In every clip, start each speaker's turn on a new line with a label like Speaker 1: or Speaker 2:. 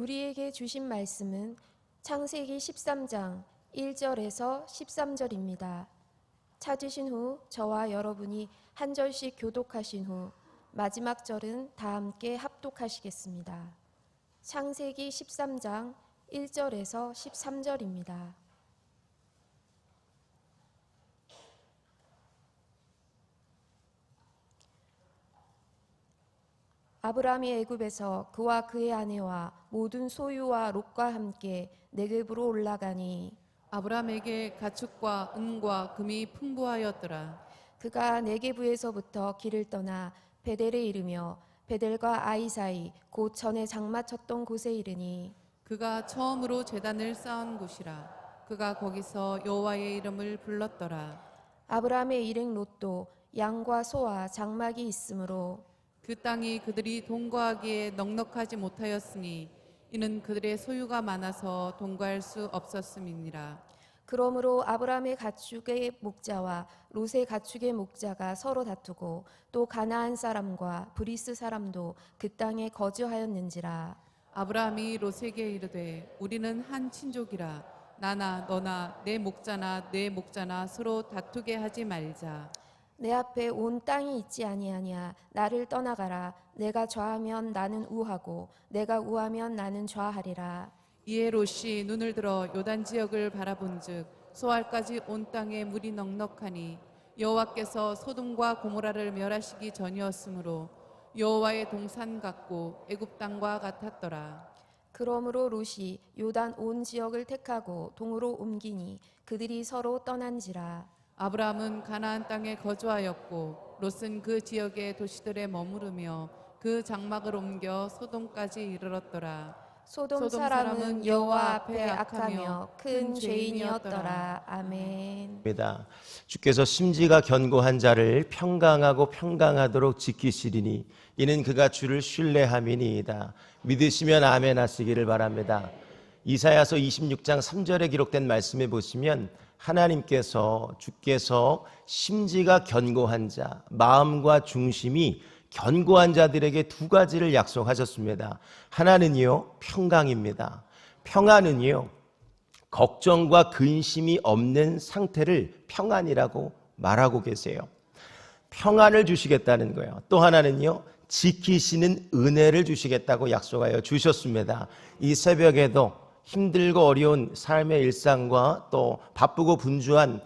Speaker 1: 우리에게 주신 말씀은 창세기 13장 1절에서 13절입니다. 찾으신 후 저와 여러분이 한 절씩 교독하신 후 마지막 절은 다 함께 합독하시겠습니다. 창세기 13장 1절에서 13절입니다. 아브라함이 애굽에서 그와 그의 아내와 모든 소유와 롯과 함께 네겝으로 올라가니
Speaker 2: 아브라함에게 가축과 은과 금이 풍부하였더라.
Speaker 1: 그가 네겝에서부터 길을 떠나 베델에 이르며 베델과 아이 사이 곧 전에 장마쳤던 곳에 이르니
Speaker 2: 그가 처음으로 제단을 쌓은 곳이라. 그가 거기서 여호와의 이름을 불렀더라.
Speaker 1: 아브라함의 일행 롯도 양과 소와 장막이 있으므로
Speaker 2: 그 땅이 그들이 동거하기에 넉넉하지 못하였으니 이는 그들의 소유가 많아서 동거할 수 없었음이니라.
Speaker 1: 그러므로 아브라함의 가축의 목자와 롯의 가축의 목자가 서로 다투고 또 가나안 사람과 브리스 사람도 그 땅에 거주하였는지라.
Speaker 2: 아브라함이 롯에게 이르되 우리는 한 친족이라. 나나 너나 내 목자나 내 목자나 서로 다투게 하지 말자.
Speaker 1: 내 앞에 온 땅이 있지 아니하냐. 나를 떠나가라. 내가 좌하면 나는 우하고 내가 우하면 나는 좌하리라.
Speaker 2: 이에 롯이 눈을 들어 요단 지역을 바라본즉 소알까지 온 땅에 물이 넉넉하니 여호와께서 소돔과 고모라를 멸하시기 전이었으므로 여호와의 동산 같고 애굽 땅과 같았더라.
Speaker 1: 그러므로 롯이 요단 온 지역을 택하고 동으로 옮기니 그들이 서로 떠난지라.
Speaker 2: 아브라함은 가나안 땅에 거주하였고 롯은 그 지역의 도시들에 머무르며 그 장막을 옮겨 소돔까지 이르렀더라.
Speaker 1: 소돔 사람은 여호와 앞에 악하며 큰 죄인이었더라. 아멘.
Speaker 3: 주께서 심지가 견고한 자를 평강하고 평강하도록 지키시리니 이는 그가 주를 신뢰함이니이다. 믿으시면 아멘 하시기를 바랍니다. 이사야서 26장 3절에 기록된 말씀에 보시면 하나님께서 주께서 심지가 견고한 자, 마음과 중심이 견고한 자들에게 두 가지를 약속하셨습니다. 하나는요, 평강입니다. 평안은요, 걱정과 근심이 없는 상태를 평안이라고 말하고 계세요. 평안을 주시겠다는 거예요. 또 하나는요, 지키시는 은혜를 주시겠다고 약속하여 주셨습니다. 이 새벽에도 힘들고 어려운 삶의 일상과 또 바쁘고 분주한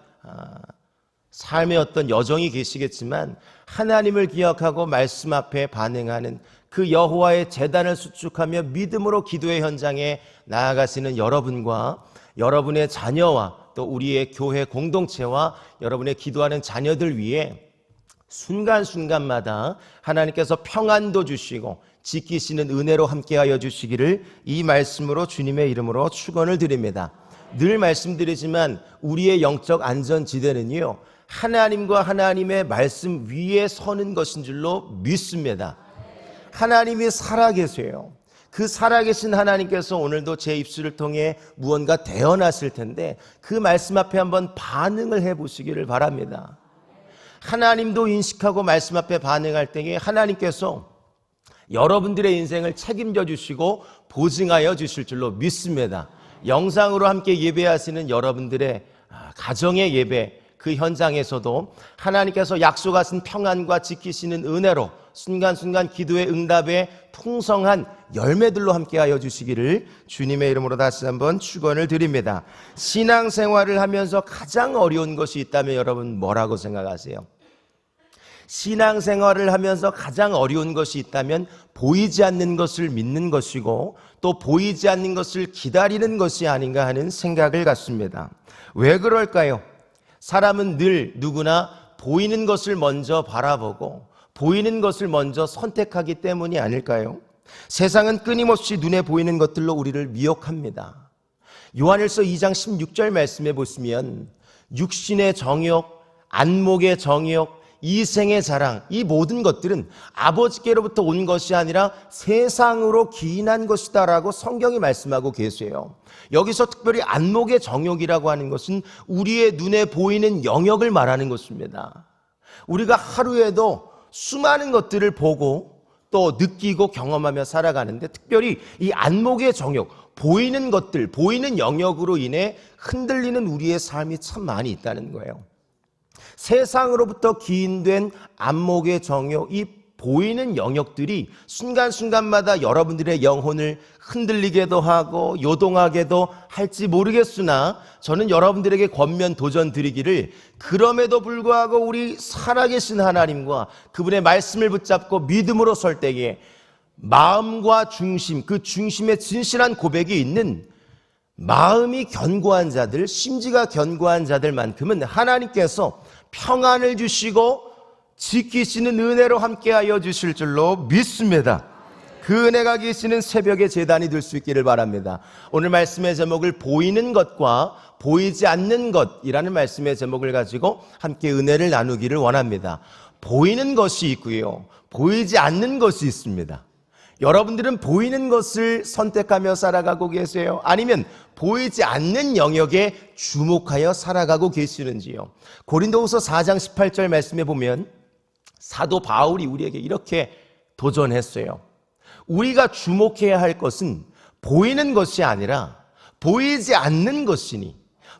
Speaker 3: 삶의 어떤 여정이 계시겠지만 하나님을 기억하고 말씀 앞에 반응하는 그 여호와의 제단을 수축하며 믿음으로 기도의 현장에 나아가시는 여러분과 여러분의 자녀와 또 우리의 교회 공동체와 여러분의 기도하는 자녀들 위해 순간순간마다 하나님께서 평안도 주시고 지키시는 은혜로 함께하여 주시기를 이 말씀으로 주님의 이름으로 축원을 드립니다. 늘 말씀드리지만 우리의 영적 안전지대는요, 하나님과 하나님의 말씀 위에 서는 것인 줄로 믿습니다. 하나님이 살아계세요. 그 살아계신 하나님께서 오늘도 제 입술을 통해 무언가 대언하실 텐데 그 말씀 앞에 한번 반응을 해보시기를 바랍니다. 하나님도 인식하고 말씀 앞에 반응할 때에 하나님께서 여러분들의 인생을 책임져 주시고 보증하여 주실 줄로 믿습니다. 영상으로 함께 예배하시는 여러분들의 가정의 예배, 그 현장에서도 하나님께서 약속하신 평안과 지키시는 은혜로 순간순간 기도의 응답에 풍성한 열매들로 함께하여 주시기를 주님의 이름으로 다시 한번 축원을 드립니다. 신앙생활을 하면서 가장 어려운 것이 있다면 여러분 뭐라고 생각하세요? 신앙생활을 하면서 가장 어려운 것이 있다면 보이지 않는 것을 믿는 것이고 또 보이지 않는 것을 기다리는 것이 아닌가 하는 생각을 갖습니다. 왜 그럴까요? 사람은 늘 누구나 보이는 것을 먼저 바라보고 보이는 것을 먼저 선택하기 때문이 아닐까요? 세상은 끊임없이 눈에 보이는 것들로 우리를 미혹합니다. 요한일서 2장 16절 말씀에 보시면 육신의 정욕, 안목의 정욕, 이생의 자랑, 이 모든 것들은 아버지께로부터 온 것이 아니라 세상으로 기인한 것이다 라고 성경이 말씀하고 계세요. 여기서 특별히 안목의 정욕이라고 하는 것은 우리의 눈에 보이는 영역을 말하는 것입니다. 우리가 하루에도 수많은 것들을 보고 또 느끼고 경험하며 살아가는데, 특별히 이 안목의 정욕, 보이는 것들, 보이는 영역으로 인해 흔들리는 우리의 삶이 참 많이 있다는 거예요. 세상으로부터 기인된 안목의 정욕, 이 보이는 영역들이 순간순간마다 여러분들의 영혼을 흔들리게도 하고 요동하게도 할지 모르겠으나, 저는 여러분들에게 권면 도전 드리기를, 그럼에도 불구하고 우리 살아계신 하나님과 그분의 말씀을 붙잡고 믿음으로 설 때에 마음과 중심, 그 중심에 진실한 고백이 있는 마음이 견고한 자들, 심지가 견고한 자들만큼은 하나님께서 평안을 주시고 지키시는 은혜로 함께하여 주실 줄로 믿습니다. 그 은혜가 계시는 새벽의 제단이 될 수 있기를 바랍니다. 오늘 말씀의 제목을 보이는 것과 보이지 않는 것이라는 말씀의 제목을 가지고 함께 은혜를 나누기를 원합니다. 보이는 것이 있고요, 보이지 않는 것이 있습니다. 여러분들은 보이는 것을 선택하며 살아가고 계세요? 아니면 보이지 않는 영역에 주목하여 살아가고 계시는지요? 고린도후서 4장 18절 말씀에 보면 사도 바울이 우리에게 이렇게 도전했어요. 우리가 주목해야 할 것은 보이는 것이 아니라 보이지 않는 것이니,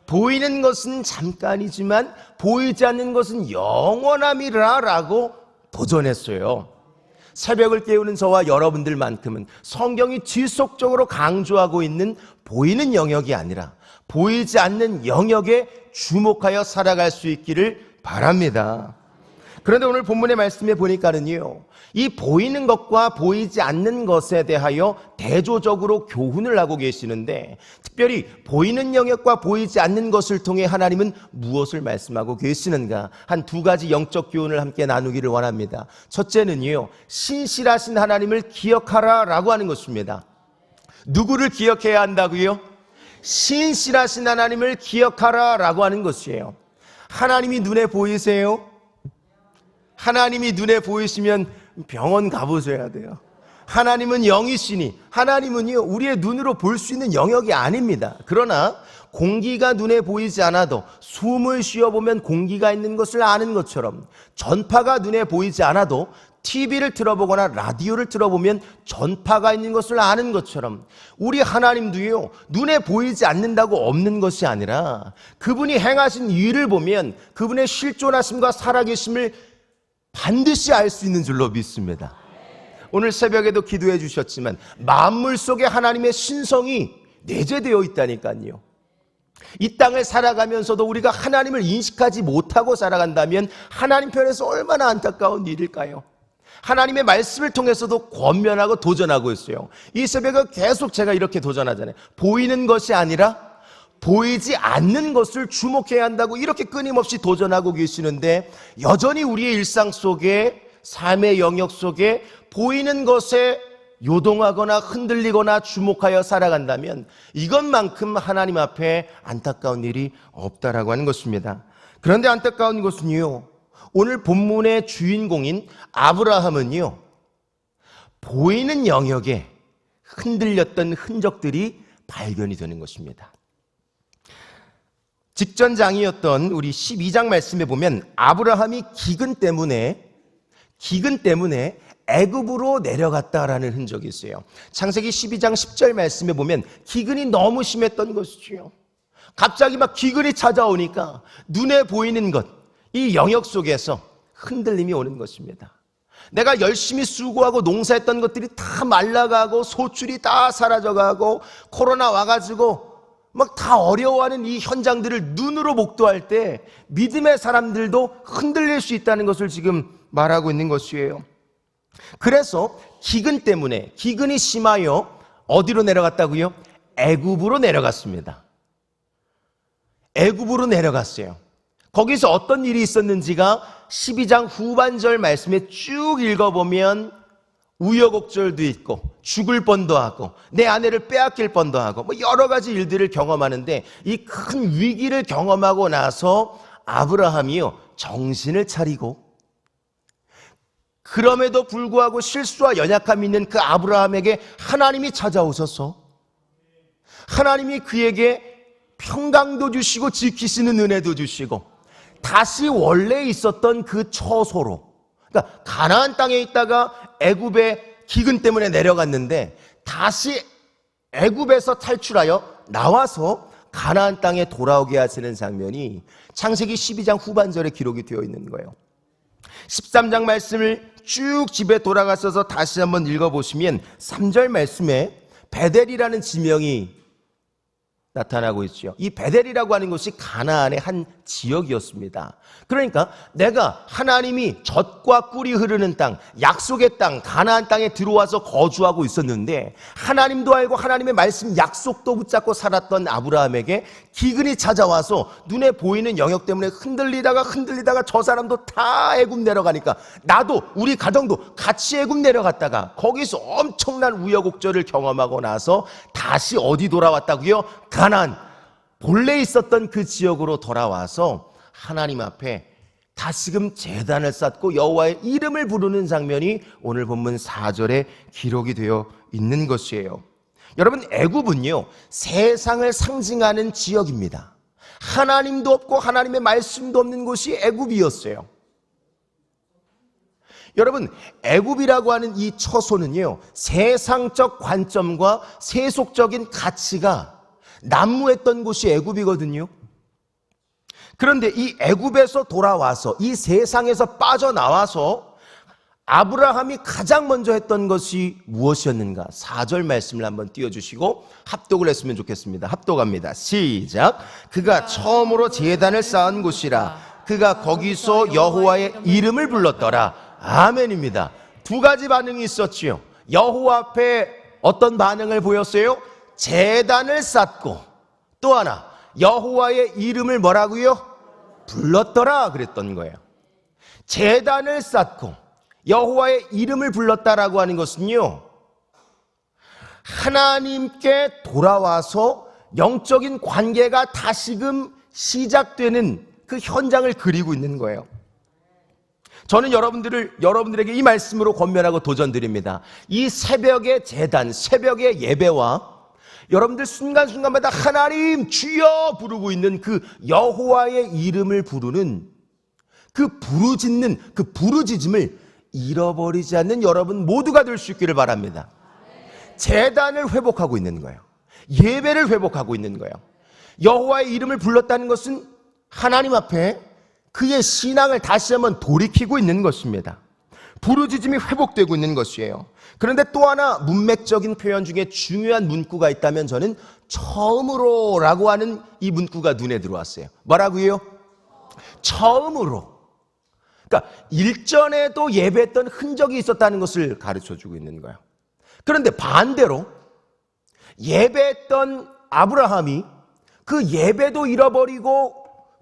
Speaker 3: 보이는 것은 잠깐이지만 보이지 않는 것은 영원함이라 라고 도전했어요. 새벽을 깨우는 저와 여러분들만큼은 성경이 지속적으로 강조하고 있는 보이는 영역이 아니라 보이지 않는 영역에 주목하여 살아갈 수 있기를 바랍니다. 그런데 오늘 본문의 말씀에 보니까는요, 이 보이는 것과 보이지 않는 것에 대하여 대조적으로 교훈을 하고 계시는데, 특별히 보이는 영역과 보이지 않는 것을 통해 하나님은 무엇을 말씀하고 계시는가, 한 두 가지 영적 교훈을 함께 나누기를 원합니다. 첫째는요, 신실하신 하나님을 기억하라 라고 하는 것입니다. 누구를 기억해야 한다고요? 신실하신 하나님을 기억하라 라고 하는 것이에요. 하나님이 눈에 보이세요? 하나님이 눈에 보이시면 병원 가보셔야 돼요. 하나님은 영이시니, 하나님은요, 우리의 눈으로 볼 수 있는 영역이 아닙니다. 그러나 공기가 눈에 보이지 않아도 숨을 쉬어보면 공기가 있는 것을 아는 것처럼, 전파가 눈에 보이지 않아도 TV를 틀어보거나 라디오를 틀어보면 전파가 있는 것을 아는 것처럼, 우리 하나님도요, 눈에 보이지 않는다고 없는 것이 아니라 그분이 행하신 일을 보면 그분의 실존하심과 살아계심을 반드시 알 수 있는 줄로 믿습니다. 오늘 새벽에도 기도해 주셨지만 만물 속에 하나님의 신성이 내재되어 있다니까요. 이 땅을 살아가면서도 우리가 하나님을 인식하지 못하고 살아간다면 하나님 편에서 얼마나 안타까운 일일까요? 하나님의 말씀을 통해서도 권면하고 도전하고 있어요. 이 새벽에 계속 제가 이렇게 도전하잖아요. 보이는 것이 아니라 보이지 않는 것을 주목해야 한다고 이렇게 끊임없이 도전하고 계시는데, 여전히 우리의 일상 속에, 삶의 영역 속에 보이는 것에 요동하거나 흔들리거나 주목하여 살아간다면 이것만큼 하나님 앞에 안타까운 일이 없다라고 하는 것입니다. 그런데 안타까운 것은요, 오늘 본문의 주인공인 아브라함은요, 보이는 영역에 흔들렸던 흔적들이 발견이 되는 것입니다. 직전장이었던 우리 12장 말씀에 보면 아브라함이 기근 때문에 애굽으로 내려갔다라는 흔적이 있어요. 창세기 12장 10절 말씀에 보면 기근이 너무 심했던 것이죠. 갑자기 막 기근이 찾아오니까 눈에 보이는 것, 이 영역 속에서 흔들림이 오는 것입니다. 내가 열심히 수고하고 농사했던 것들이 다 말라가고 소출이 다 사라져가고 코로나 와가지고 막 다 어려워하는 이 현장들을 눈으로 목도할 때 믿음의 사람들도 흔들릴 수 있다는 것을 지금 말하고 있는 것이에요. 그래서 기근 때문에, 기근이 심하여 어디로 내려갔다고요? 애굽으로 내려갔습니다. 애굽으로 내려갔어요. 거기서 어떤 일이 있었는지가 12장 후반절 말씀에 쭉 읽어보면 우여곡절도 있고 죽을 뻔도 하고 내 아내를 빼앗길 뻔도 하고 뭐 여러 가지 일들을 경험하는데, 이 큰 위기를 경험하고 나서 아브라함이요, 정신을 차리고, 그럼에도 불구하고 실수와 연약함이 있는 그 아브라함에게 하나님이 찾아오셔서 하나님이 그에게 평강도 주시고 지키시는 은혜도 주시고 다시 원래 있었던 그 처소로, 그러니까 가나안 땅에 있다가 애굽의 기근 때문에 내려갔는데 다시 애굽에서 탈출하여 나와서 가나안 땅에 돌아오게 하시는 장면이 창세기 12장 후반절에 기록이 되어 있는 거예요. 13장 말씀을 쭉 집에 돌아가셔서 다시 한번 읽어보시면 3절 말씀에 베델이라는 지명이 나타나고 있죠. 이 베델이라고 하는 것이 가나안의 한 지역이었습니다. 그러니까 내가 하나님이 젖과 꿀이 흐르는 땅, 약속의 땅, 가나안 땅에 들어와서 거주하고 있었는데 하나님도 알고 하나님의 말씀 약속도 붙잡고 살았던 아브라함에게 기근이 찾아와서 눈에 보이는 영역 때문에 흔들리다가 저 사람도 다 애굽 내려가니까 나도 우리 가정도 같이 애굽 내려갔다가 거기서 엄청난 우여곡절을 경험하고 나서 다시 어디 돌아왔다고요? 가나안, 본래 있었던 그 지역으로 돌아와서 하나님 앞에 다시금 제단을 쌓고 여호와의 이름을 부르는 장면이 오늘 본문 4절에 기록이 되어 있는 것이에요. 여러분, 애굽은요 세상을 상징하는 지역입니다. 하나님도 없고 하나님의 말씀도 없는 곳이 애굽이었어요. 여러분, 애굽이라고 하는 이 처소는요 세상적 관점과 세속적인 가치가 난무했던 곳이 애굽이거든요. 그런데 이 애굽에서 돌아와서 이 세상에서 빠져나와서 아브라함이 가장 먼저 했던 것이 무엇이었는가? 4절 말씀을 한번 띄워주시고 합독을 했으면 좋겠습니다. 합독합니다. 시작. 그가 처음으로 제단을 쌓은 곳이라. 그가 거기서 여호와의 이름을 불렀더라. 아멘입니다. 두 가지 반응이 있었지요. 여호와 앞에 어떤 반응을 보였어요? 제단을 쌓고 또 하나 여호와의 이름을 뭐라고요? 불렀더라 그랬던 거예요. 제단을 쌓고 여호와의 이름을 불렀다라고 하는 것은요 하나님께 돌아와서 영적인 관계가 다시금 시작되는 그 현장을 그리고 있는 거예요. 저는 여러분들에게 이 말씀으로 권면하고 도전드립니다. 이 새벽의 제단, 새벽의 예배와 여러분들 순간순간마다 하나님 주여 부르고 있는 그 여호와의 이름을 부르는 그 부르짖는 그 부르짖음을 잃어버리지 않는 여러분 모두가 될 수 있기를 바랍니다. 제단을 회복하고 있는 거예요. 예배를 회복하고 있는 거예요. 여호와의 이름을 불렀다는 것은 하나님 앞에 그의 신앙을 다시 한번 돌이키고 있는 것입니다. 부르짖음이 회복되고 있는 것이에요. 그런데 또 하나 문맥적인 표현 중에 중요한 문구가 있다면 저는 처음으로라고 하는 이 문구가 눈에 들어왔어요. 뭐라고요? 처음으로. 그러니까 일전에도 예배했던 흔적이 있었다는 것을 가르쳐주고 있는 거예요. 그런데 반대로 예배했던 아브라함이 그 예배도 잃어버리고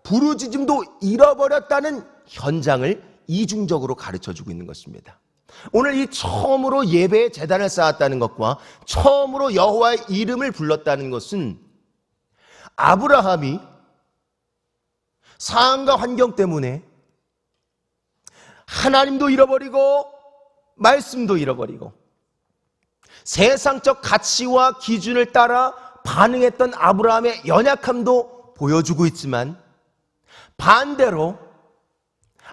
Speaker 3: 부르짖음도 잃어버렸다는 현장을 이중적으로 가르쳐주고 있는 것입니다. 오늘 이 처음으로 예배의 제단을 쌓았다는 것과 처음으로 여호와의 이름을 불렀다는 것은 아브라함이 상황과 환경 때문에 하나님도 잃어버리고 말씀도 잃어버리고 세상적 가치와 기준을 따라 반응했던 아브라함의 연약함도 보여주고 있지만 반대로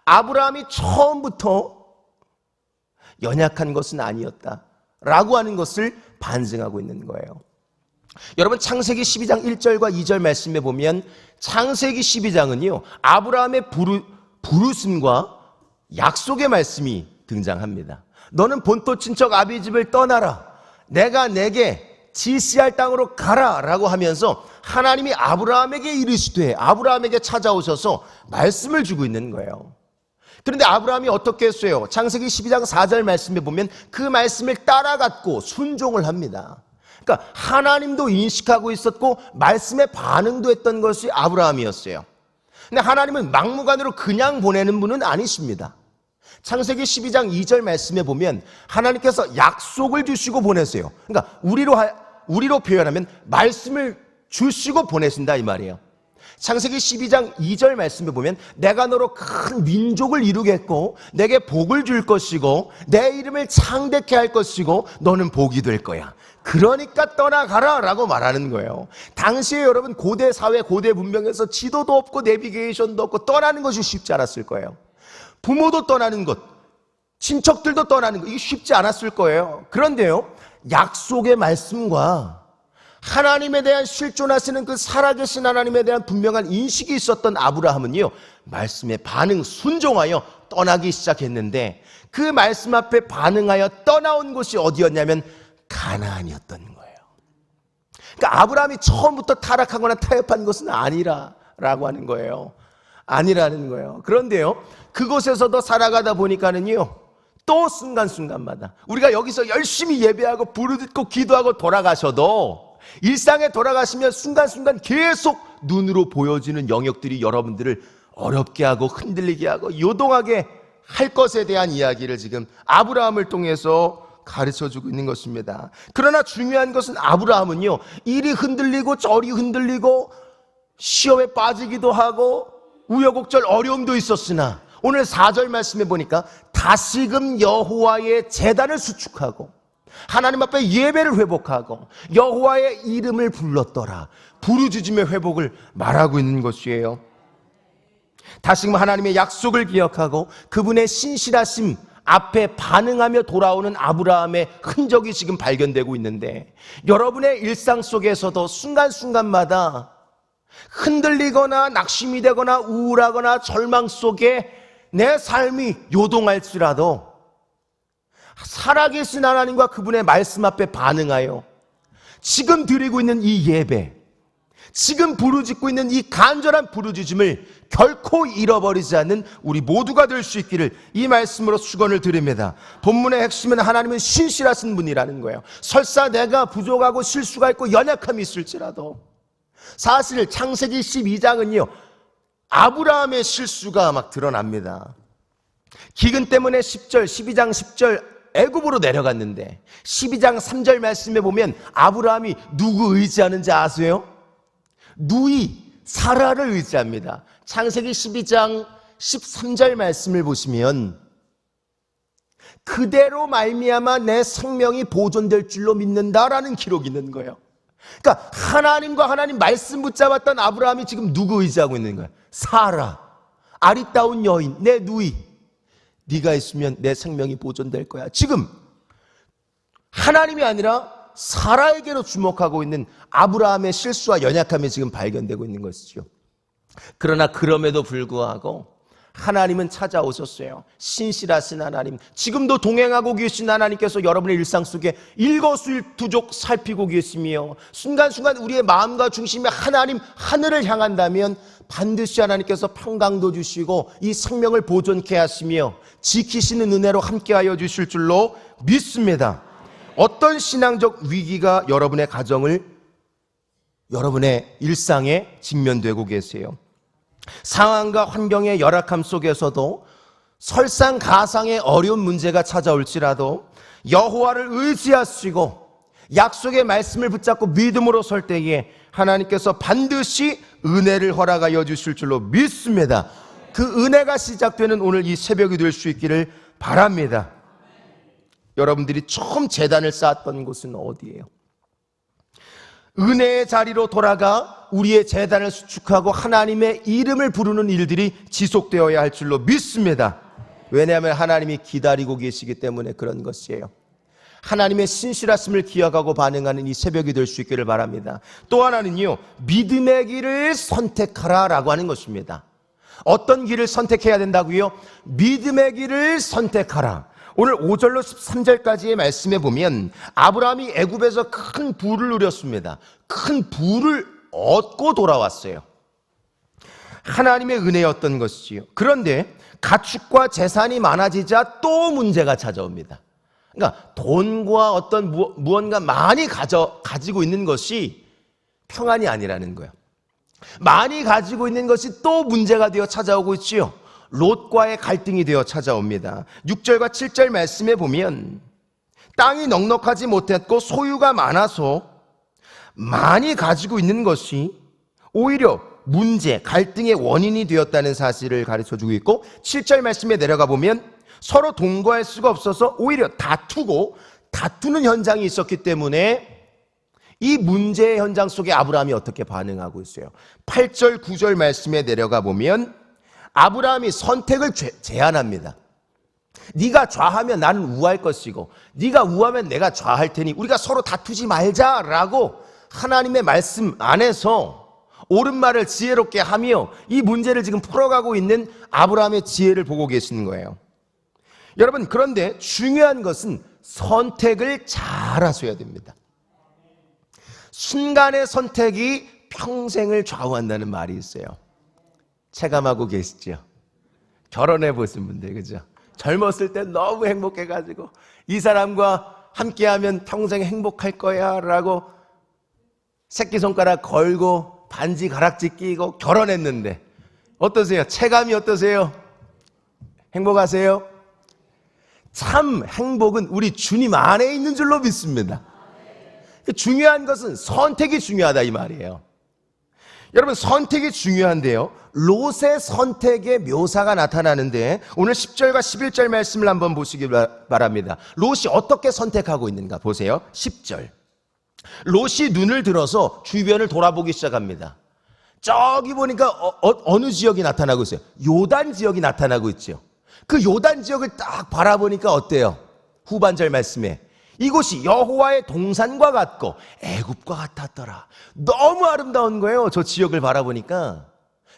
Speaker 3: 아브라함이 처음부터 연약한 것은 아니었다라고 하는 것을 반증하고 있는 거예요. 여러분, 창세기 12장 1절과 2절 말씀에 보면 창세기 12장은요 아브라함의 부르심과 약속의 말씀이 등장합니다. 너는 본토 친척 아비 집을 떠나라. 내가 내게 지시할 땅으로 가라 라고 하면서 하나님이 아브라함에게 이르시되 아브라함에게 찾아오셔서 말씀을 주고 있는 거예요. 그런데 아브라함이 어떻게 했어요? 창세기 12장 4절 말씀에 보면 그 말씀을 따라갔고 순종을 합니다. 그러니까 하나님도 인식하고 있었고 말씀에 반응도 했던 것이 아브라함이었어요. 근데 하나님은 막무가내로 그냥 보내는 분은 아니십니다. 창세기 12장 2절 말씀에 보면 하나님께서 약속을 주시고 보내세요. 그러니까 우리로 표현하면 말씀을 주시고 보내신다 이 말이에요. 창세기 12장 2절 말씀에 보면 내가 너로 큰 민족을 이루겠고 내게 복을 줄 것이고 내 이름을 창대케 할 것이고 너는 복이 될 거야. 그러니까 떠나가라 라고 말하는 거예요. 당시에 여러분 고대 사회 고대 문명에서 지도도 없고 내비게이션도 없고 떠나는 것이 쉽지 않았을 거예요. 부모도 떠나는 것, 친척들도 떠나는 거, 이게 쉽지 않았을 거예요. 그런데요, 약속의 말씀과 하나님에 대한 실존하시는 그 살아계신 하나님에 대한 분명한 인식이 있었던 아브라함은요, 말씀에 순종하여 떠나기 시작했는데, 그 말씀 앞에 반응하여 떠나온 곳이 어디였냐면 가나안이었던 거예요. 그러니까 아브라함이 처음부터 타락하거나 타협한 것은 아니라라고 하는 거예요. 아니라는 거예요. 그런데요, 그곳에서도 살아가다 보니까는요, 또 순간순간마다 우리가 여기서 열심히 예배하고 부르짖고 기도하고 돌아가셔도 일상에 돌아가시면 순간순간 계속 눈으로 보여지는 영역들이 여러분들을 어렵게 하고 흔들리게 하고 요동하게 할 것에 대한 이야기를 지금 아브라함을 통해서 가르쳐주고 있는 것입니다. 그러나 중요한 것은 아브라함은요, 이리 흔들리고 저리 흔들리고 시험에 빠지기도 하고 우여곡절 어려움도 있었으나 오늘 4절 말씀에 보니까 다시금 여호와의 제단을 수축하고 하나님 앞에 예배를 회복하고 여호와의 이름을 불렀더라, 부르짖음의 회복을 말하고 있는 것이에요. 다시금 하나님의 약속을 기억하고 그분의 신실하심 앞에 반응하며 돌아오는 아브라함의 흔적이 지금 발견되고 있는데, 여러분의 일상 속에서도 순간순간마다 흔들리거나 낙심이 되거나 우울하거나 절망 속에 내 삶이 요동할지라도 살아계신 하나님과 그분의 말씀 앞에 반응하여 지금 드리고 있는 이 예배, 지금 부르짖고 있는 이 간절한 부르짖음을 결코 잃어버리지 않는 우리 모두가 될 수 있기를 이 말씀으로 축원을 드립니다. 본문의 핵심은 하나님은 신실하신 분이라는 거예요. 설사 내가 부족하고 실수가 있고 연약함이 있을지라도, 사실 창세기 12장은요 아브라함의 실수가 막 드러납니다. 기근 때문에 12장 10절 애굽으로 내려갔는데 12장 3절 말씀에 보면 아브라함이 누구 의지하는지 아세요? 누이 사라를 의지합니다. 창세기 12장 13절 말씀을 보시면 그대로 말미암아 내 생명이 보존될 줄로 믿는다라는 기록이 있는 거예요. 그러니까 하나님과 하나님 말씀 붙잡았던 아브라함이 지금 누구 의지하고 있는 거예요? 사라, 아리따운 여인, 내 누이, 네가 있으면 내 생명이 보존될 거야. 지금 하나님이 아니라 사라에게로 주목하고 있는 아브라함의 실수와 연약함이 지금 발견되고 있는 것이죠. 그러나 그럼에도 불구하고 하나님은 찾아오셨어요. 신실하신 하나님, 지금도 동행하고 계신 하나님께서 여러분의 일상 속에 일거수일투족 살피고 계시며 순간순간 우리의 마음과 중심에 하나님 하늘을 향한다면 반드시 하나님께서 평강도 주시고 이 생명을 보존케 하시며 지키시는 은혜로 함께하여 주실 줄로 믿습니다. 어떤 신앙적 위기가 여러분의 가정을, 여러분의 일상에 직면되고 계세요? 상황과 환경의 열악함 속에서도 설상가상의 어려운 문제가 찾아올지라도 여호와를 의지하시고 약속의 말씀을 붙잡고 믿음으로 설 때에 하나님께서 반드시 은혜를 허락하여 주실 줄로 믿습니다. 그 은혜가 시작되는 오늘 이 새벽이 될 수 있기를 바랍니다. 여러분들이 처음 제단을 쌓았던 곳은 어디예요? 은혜의 자리로 돌아가 우리의 제단을 수축하고 하나님의 이름을 부르는 일들이 지속되어야 할 줄로 믿습니다. 왜냐하면 하나님이 기다리고 계시기 때문에 그런 것이에요. 하나님의 신실하심을 기억하고 반응하는 이 새벽이 될 수 있기를 바랍니다. 또 하나는요, 믿음의 길을 선택하라 라고 하는 것입니다. 어떤 길을 선택해야 된다고요? 믿음의 길을 선택하라. 오늘 5절로 13절까지의 말씀에 보면 아브라함이 애굽에서 큰 부를 누렸습니다. 큰 부를 얻고 돌아왔어요. 하나님의 은혜였던 것이지요. 그런데 가축과 재산이 많아지자 또 문제가 찾아옵니다. 그러니까 돈과 어떤 무언가 많이 가지고 있는 것이 평안이 아니라는 거예요. 많이 가지고 있는 것이 또 문제가 되어 찾아오고 있지요. 롯과의 갈등이 되어 찾아옵니다. 6절과 7절 말씀에 보면 땅이 넉넉하지 못했고 소유가 많아서 많이 가지고 있는 것이 오히려 문제, 갈등의 원인이 되었다는 사실을 가르쳐주고 있고, 7절 말씀에 내려가 보면 서로 동거할 수가 없어서 오히려 다투는 현장이 있었기 때문에 이 문제의 현장 속에 아브라함이 어떻게 반응하고 있어요? 8절, 9절 말씀에 내려가 보면 아브라함이 선택을 제안합니다. 네가 좌하면 나는 우할 것이고 네가 우하면 내가 좌할 테니 우리가 서로 다투지 말자라고 하나님의 말씀 안에서 옳은 말을 지혜롭게 하며 이 문제를 지금 풀어가고 있는 아브라함의 지혜를 보고 계시는 거예요. 여러분, 그런데 중요한 것은 선택을 잘 하셔야 됩니다. 순간의 선택이 평생을 좌우한다는 말이 있어요. 체감하고 계시죠? 결혼해 보신 분들, 그죠? 젊었을 때 너무 행복해가지고 이 사람과 함께하면 평생 행복할 거야 라고 새끼손가락 걸고 반지 가락지 끼고 결혼했는데 어떠세요? 체감이 어떠세요? 행복하세요? 참 행복은 우리 주님 안에 있는 줄로 믿습니다. 중요한 것은 선택이 중요하다 이 말이에요. 여러분, 선택이 중요한데요, 롯의 선택의 묘사가 나타나는데 오늘 10절과 11절 말씀을 한번 보시기 바랍니다. 롯이 어떻게 선택하고 있는가 보세요. 10절, 롯이 눈을 들어서 주변을 돌아보기 시작합니다. 저기 보니까 어느 지역이 나타나고 있어요? 요단 지역이 나타나고 있죠. 그 요단 지역을 딱 바라보니까 어때요? 후반절 말씀에 이곳이 여호와의 동산과 같고 애굽과 같았더라. 너무 아름다운 거예요, 저 지역을 바라보니까.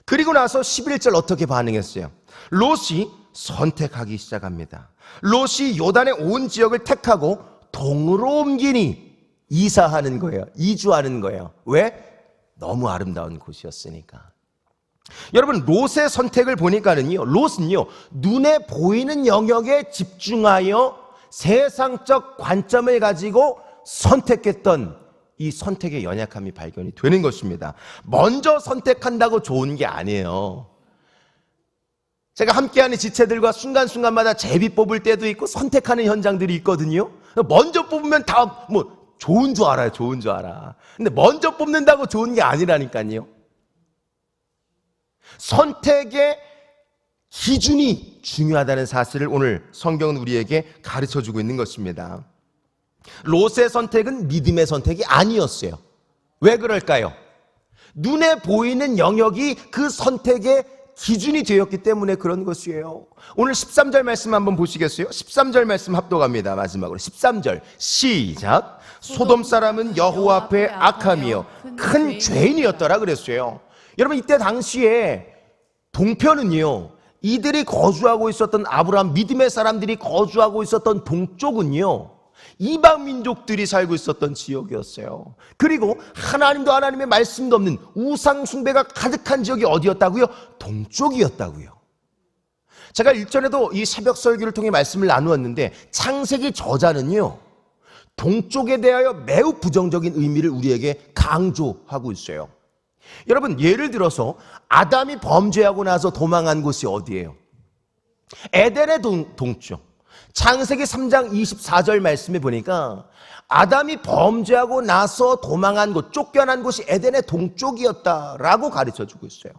Speaker 3: 그리고 나서 11절 어떻게 반응했어요? 롯이 선택하기 시작합니다. 롯이 요단의 온 지역을 택하고 동으로 옮기니 이사하는 거예요. 이주하는 거예요. 왜? 너무 아름다운 곳이었으니까. 여러분, 롯의 선택을 보니까는요, 롯은요, 눈에 보이는 영역에 집중하여 세상적 관점을 가지고 선택했던 이 선택의 연약함이 발견이 되는 것입니다. 먼저 선택한다고 좋은 게 아니에요. 제가 함께하는 지체들과 순간순간마다 제비 뽑을 때도 있고 선택하는 현장들이 있거든요. 먼저 뽑으면 다 좋은 줄 알아요. 좋은 줄 알아. 근데 먼저 뽑는다고 좋은 게 아니라니까요. 선택의 기준이 중요하다는 사실을 오늘 성경은 우리에게 가르쳐주고 있는 것입니다. 롯의 선택은 믿음의 선택이 아니었어요. 왜 그럴까요? 눈에 보이는 영역이 그 선택의 기준이 되었기 때문에 그런 것이에요. 오늘 13절 말씀 한번 보시겠어요? 13절 말씀 합독합니다. 마지막으로 13절 시작. 소돔 사람은 여호와 앞에 악하며 큰 죄인이었더라 그랬어요. 여러분, 이때 당시에 동편은요, 이들이 거주하고 있었던 아브라함 믿음의 사람들이 거주하고 있었던 동쪽은요, 이방 민족들이 살고 있었던 지역이었어요. 그리고 하나님도 하나님의 말씀도 없는 우상 숭배가 가득한 지역이 어디였다고요? 동쪽이었다고요. 제가 일전에도 이 새벽 설교를 통해 말씀을 나누었는데 창세기 저자는요, 동쪽에 대하여 매우 부정적인 의미를 우리에게 강조하고 있어요. 여러분, 예를 들어서 아담이 범죄하고 나서 도망한 곳이 어디예요? 에덴의 동쪽. 창세기 3장 24절 말씀에 보니까 아담이 범죄하고 나서 도망한 곳, 쫓겨난 곳이 에덴의 동쪽이었다라고 가르쳐주고 있어요.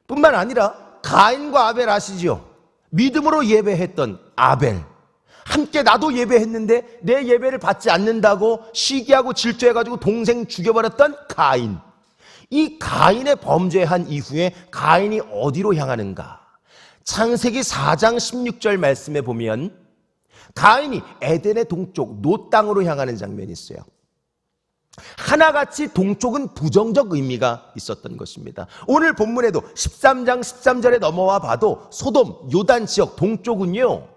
Speaker 3: 뿐만 아니라 가인과 아벨 아시죠? 믿음으로 예배했던 아벨, 함께 나도 예배했는데 내 예배를 받지 않는다고 시기하고 질투해가지고 동생 죽여버렸던 가인. 이 가인의 범죄한 이후에 가인이 어디로 향하는가? 창세기 4장 16절 말씀에 보면 가인이 에덴의 동쪽 노 땅으로 향하는 장면이 있어요. 하나같이 동쪽은 부정적 의미가 있었던 것입니다. 오늘 본문에도 13장 13절에 넘어와 봐도 소돔, 요단 지역 동쪽은요,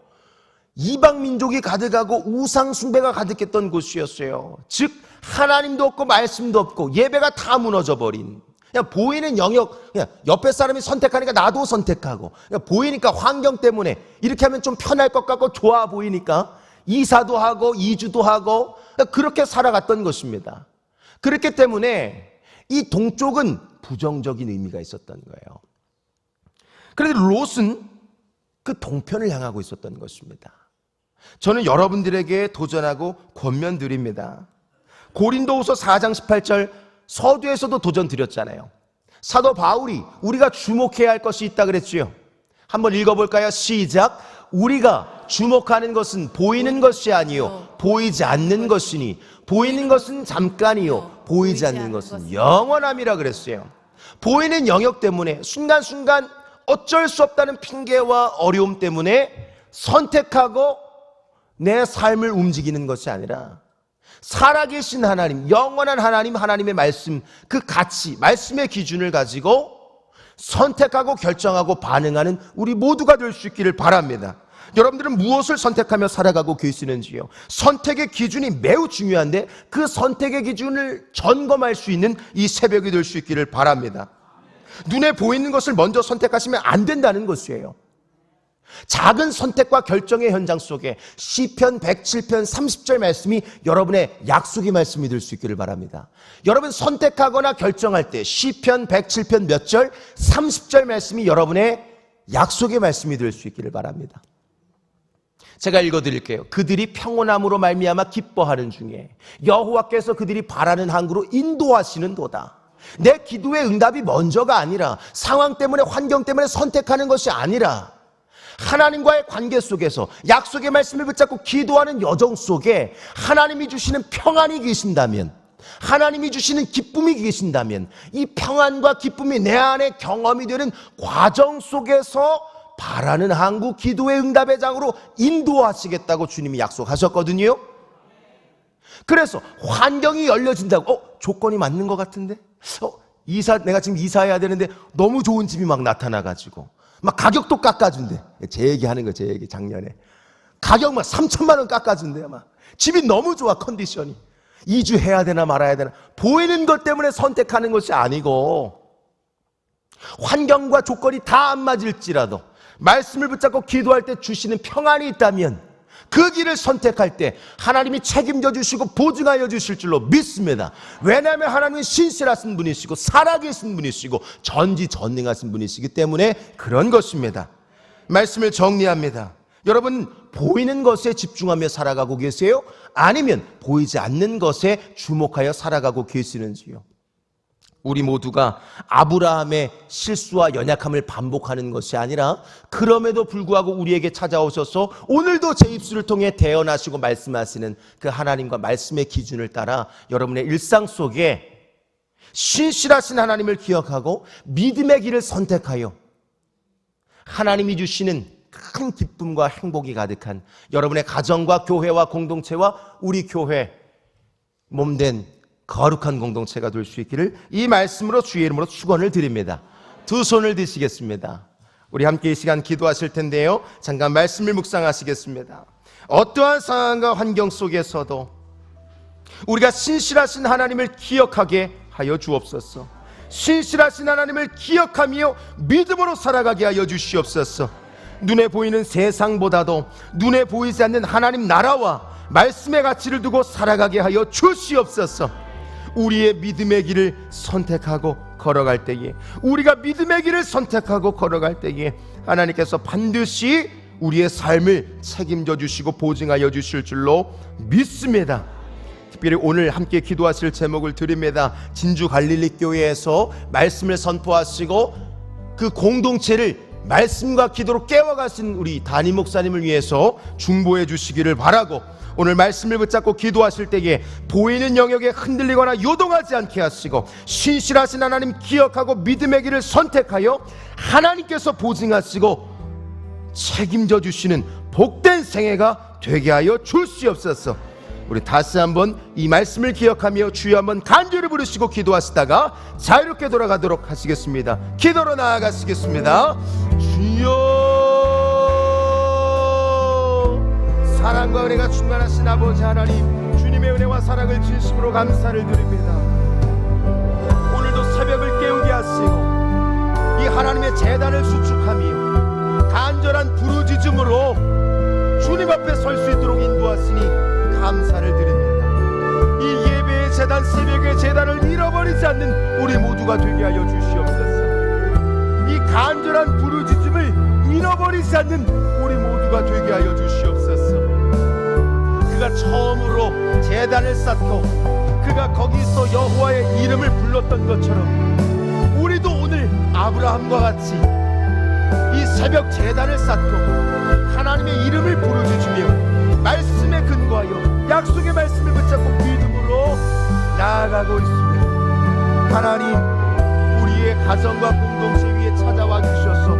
Speaker 3: 이방 민족이 가득하고 우상 숭배가 가득했던 곳이었어요. 즉 하나님도 없고 말씀도 없고 예배가 다 무너져 버린, 그냥 보이는 영역, 그냥 옆에 사람이 선택하니까 나도 선택하고, 그냥 보이니까 환경 때문에 이렇게 하면 좀 편할 것 같고 좋아 보이니까 이사도 하고 이주도 하고 그렇게 살아갔던 것입니다. 그렇기 때문에 이 동쪽은 부정적인 의미가 있었던 거예요. 그런데 롯은 그 동편을 향하고 있었던 것입니다. 저는 여러분들에게 도전하고 권면 드립니다. 고린도후서 4장 18절 서두에서도 도전 드렸잖아요. 사도 바울이 우리가 주목해야 할 것이 있다 그랬지요. 한번 읽어볼까요? 시작. 우리가 주목하는 것은 보이는 것이 아니요 보이지 않는 것이니 보이는 것은 잠깐이요 보이지 않는 것은 영원함이라 그랬어요. 보이는 영역 때문에 순간순간 어쩔 수 없다는 핑계와 어려움 때문에 선택하고 내 삶을 움직이는 것이 아니라 살아계신 하나님, 영원한 하나님, 하나님의 말씀, 그 가치, 말씀의 기준을 가지고 선택하고 결정하고 반응하는 우리 모두가 될 수 있기를 바랍니다. 여러분들은 무엇을 선택하며 살아가고 계시는지요? 선택의 기준이 매우 중요한데 그 선택의 기준을 점검할 수 있는 이 새벽이 될 수 있기를 바랍니다. 눈에 보이는 것을 먼저 선택하시면 안 된다는 것이에요. 작은 선택과 결정의 현장 속에 시편 107편 30절 말씀이 여러분의 약속의 말씀이 될 수 있기를 바랍니다. 여러분 선택하거나 결정할 때 시편 107편 몇 절? 30절 말씀이 여러분의 약속의 말씀이 될 수 있기를 바랍니다. 제가 읽어드릴게요. 그들이 평온함으로 말미암아 기뻐하는 중에 여호와께서 그들이 바라는 항구로 인도하시는 도다. 내 기도의 응답이 먼저가 아니라 상황 때문에 환경 때문에 선택하는 것이 아니라 하나님과의 관계 속에서 약속의 말씀을 붙잡고 기도하는 여정 속에 하나님이 주시는 평안이 계신다면, 하나님이 주시는 기쁨이 계신다면 이 평안과 기쁨이 내 안에 경험이 되는 과정 속에서 바라는 항구 기도의 응답의 장으로 인도하시겠다고 주님이 약속하셨거든요. 그래서 환경이 열려진다고 조건이 맞는 것 같은데 내가 지금 이사해야 되는데 너무 좋은 집이 막 나타나가지고 막 가격도 깎아준대. 제 얘기하는 거, 제 얘기. 작년에 가격 막 3천만 원 깎아준대요. 막 집이 너무 좋아. 컨디션이 이주해야 되나 말아야 되나 보이는 것 때문에 선택하는 것이 아니고 환경과 조건이 다 안 맞을지라도 말씀을 붙잡고 기도할 때 주시는 평안이 있다면 그 길을 선택할 때 하나님이 책임져 주시고 보증하여 주실 줄로 믿습니다. 왜냐하면 하나님은 신실하신 분이시고 살아계신 분이시고 전지전능하신 분이시기 때문에 그런 것입니다. 말씀을 정리합니다. 여러분 보이는 것에 집중하며 살아가고 계세요? 아니면 보이지 않는 것에 주목하여 살아가고 계시는지요? 우리 모두가 아브라함의 실수와 연약함을 반복하는 것이 아니라 그럼에도 불구하고 우리에게 찾아오셔서 오늘도 제 입술을 통해 대언하시고 말씀하시는 그 하나님과 말씀의 기준을 따라 여러분의 일상 속에 신실하신 하나님을 기억하고 믿음의 길을 선택하여 하나님이 주시는 큰 기쁨과 행복이 가득한 여러분의 가정과 교회와 공동체와 우리 교회 몸된 거룩한 공동체가 될 수 있기를 이 말씀으로 주의 이름으로 축원을 드립니다. 두 손을 드시겠습니다. 우리 함께 이 시간 기도하실 텐데요. 잠깐 말씀을 묵상하시겠습니다. 어떠한 상황과 환경 속에서도 우리가 신실하신 하나님을 기억하게 하여 주옵소서. 신실하신 하나님을 기억하며 믿음으로 살아가게 하여 주시옵소서. 눈에 보이는 세상보다도 눈에 보이지 않는 하나님 나라와 말씀의 가치를 두고 살아가게 하여 주시옵소서. 우리의 믿음의 길을 선택하고 걸어갈 때에 우리가 믿음의 길을 선택하고 걸어갈 때에 하나님께서 반드시 우리의 삶을 책임져 주시고 보증하여 주실 줄로 믿습니다. 특별히 오늘 함께 기도하실 제목을 드립니다. 진주 갈릴리 교회에서 말씀을 선포하시고 그 공동체를 말씀과 기도로 깨워가신 우리 담임 목사님을 위해서 중보해 주시기를 바라고 오늘 말씀을 붙잡고 기도하실 때에 보이는 영역에 흔들리거나 요동하지 않게 하시고 신실하신 하나님 기억하고 믿음의 길을 선택하여 하나님께서 보증하시고 책임져 주시는 복된 생애가 되게 하여 주시옵소서. 우리 다시 한번 이 말씀을 기억하며 주여 한번 간절히 부르시고 기도하시다가 자유롭게 돌아가도록 하시겠습니다. 기도로 나아가시겠습니다. 주여, 사랑과 은혜가 충만하신 아버지 하나님, 주님의 은혜와 사랑을 진심으로 감사를 드립니다. 오늘도 새벽을 깨우게 하시고 이 하나님의 제단을 수축하며 간절한 부르짖음으로 주님 앞에 설 수 있도록 인도하시니 감사를 드립니다. 이 예배의 제단, 새벽의 제단을 잃어버리지 않는 우리 모두가 되게 하여 주시옵소서. 이 간절한 부르짖음을 잃어버리지 않는 우리 모두가 되게 하여 주시옵소서. 그가 처음으로 제단을 쌓고 그가 거기서 여호와의 이름을 불렀던 것처럼 우리도 오늘 아브라함과 같이 이 새벽 제단을 쌓고 하나님의 이름을 부르짖으며 말씀에 근거하여 약속의 말씀을 붙잡고 믿음으로 나아가고 있습니다. 하나님, 우리의 가정과 공동체 위에 찾아와 주셔서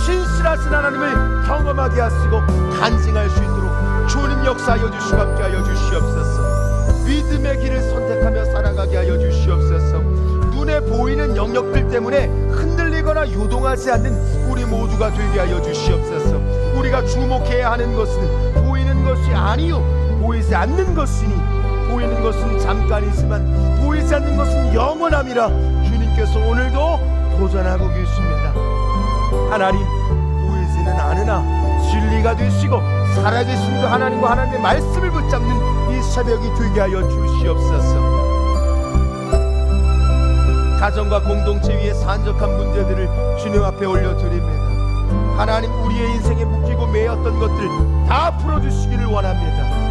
Speaker 3: 신실하신 하나님을 경험 실험하게 하시고 간증할 수 있도록 주님 역사하여 주시고 함께하여 주시옵소서. 믿음의 길을 선택하며 살아가게 하여 주시옵소서. 눈에 보이는 영역들 때문에 흔들리거나 요동하지 않는 우리 모두가 되게 하여 주시옵소서. 우리가 주목해야 하는 것은 보이는 것이 아니요 보이지 않는 것이니, 보이는 것은 잠깐이지만 보이지 않는 것은 영원함이라 주님께서 오늘도 도전하고 계십니다. 하나님, 보이지는 않으나 진리가 되시고 살아계신 그 하나님과 하나님의 말씀을 붙잡는 이 새벽이 되게 하여 주시옵소서. 가정과 공동체 위에 산적한 문제들을 주님 앞에 올려드립니다. 하나님, 우리의 인생에 묶이고 매였던 것들 다 풀어주시기를 원합니다.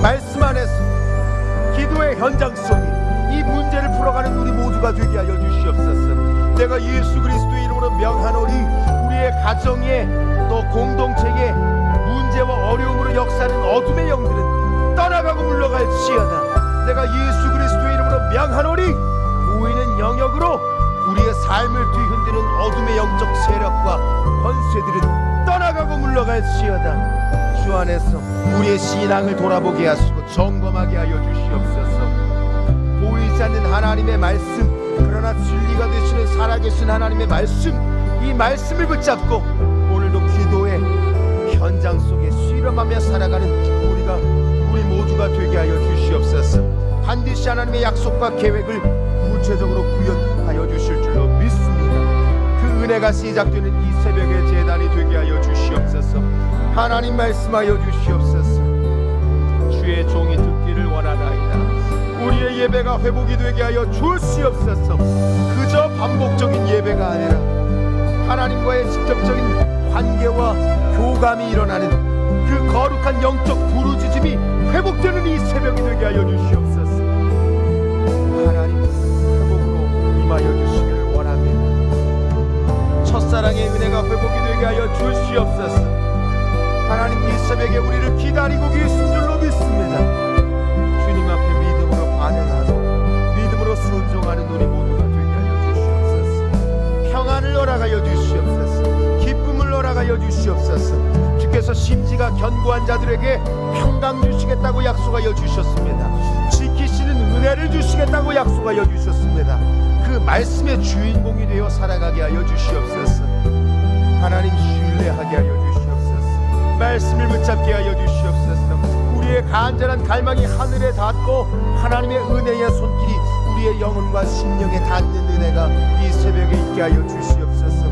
Speaker 3: 말씀 안에서 기도의 현장 속에 이 문제를 풀어가는 우리 모두가 되게 하여 주시옵소서. 내가 예수 그리스도의 이름으로 명하노니 우리의 가정에 또 공동체에 문제와 어려움으로 역사하는 어둠의 영들은 떠나가고 물러갈지어다. 내가 예수 그리스도의 이름으로 명하노니 보이는 영역으로 우리의 삶을 뒤흔드는 어둠의 영적 세력과 권세들은 떠나가고 물러갈지어다. 주 안에서 우리의 신앙을 돌아보게 하시고 점검하게 하여 주시옵소서. 보이지 않는 하나님의 말씀, 그러나 진리가 되시는 살아계신 하나님의 말씀, 이 말씀을 붙잡고 오늘도 기도의 현장 속에 실험하며 살아가는 우리 모두가 되게 하여 주시옵소서. 반드시 하나님의 약속과 계획을 구체적으로 구현하여 주실 줄로 믿습니다. 그 은혜가 시작되는 이 새벽의 제단이 되게 하여 주시옵소서. 하나님 말씀하여 주시옵소서. 주의 종이 듣기를 원하나이다. 우리의 예배가 회복이 되게 하여 주시옵소서. 그저 반복적인 예배가 아니라 하나님과의 직접적인 관계와 교감이 일어나는 그 거룩한 영적 부르짖음이 회복되는 이 새벽이 되게 하여 주시옵소서. 하나님, 회복으로 임하여 주시기를 원합니다. 첫사랑의 은혜가 회복이 되게 하여 주시옵소서. 하나님, 이 새벽에 우리를 기다리고 계신 줄로 믿습니다. 주님 앞에 믿음으로 반응하고 믿음으로 순종하는 우리 모두가 되게 하여 주시옵소서. 평안을 허락하여 주시옵소서. 기쁨을 허락하여 주시옵소서. 주께서 심지가 견고한 자들에게 평강 주시겠다고 약속하여 주셨습니다. 지키시는 은혜를 주시겠다고 약속하여 주셨습니다. 그 말씀의 주인공이 되어 살아가게 하여 주시옵소서. 하나님, 신뢰하게 하여 주시옵소서. 말씀을 붙잡게 하여 주시옵소서. 우리의 간절한 갈망이 하늘에 닿고 하나님의 은혜의 손길이 우리의 영혼과 심령에 닿는 은혜가 이 새벽에 있게 하여 주시옵소서.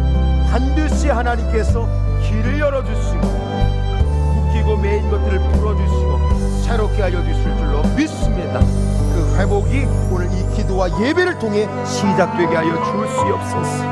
Speaker 3: 반드시 하나님께서 길을 열어주시고 묶이고 매인 것들을 풀어주시고 새롭게 하여 주실 줄로 믿습니다. 그 회복이 오늘 이 기도와 예배를 통해 시작되게 하여 주시옵소서.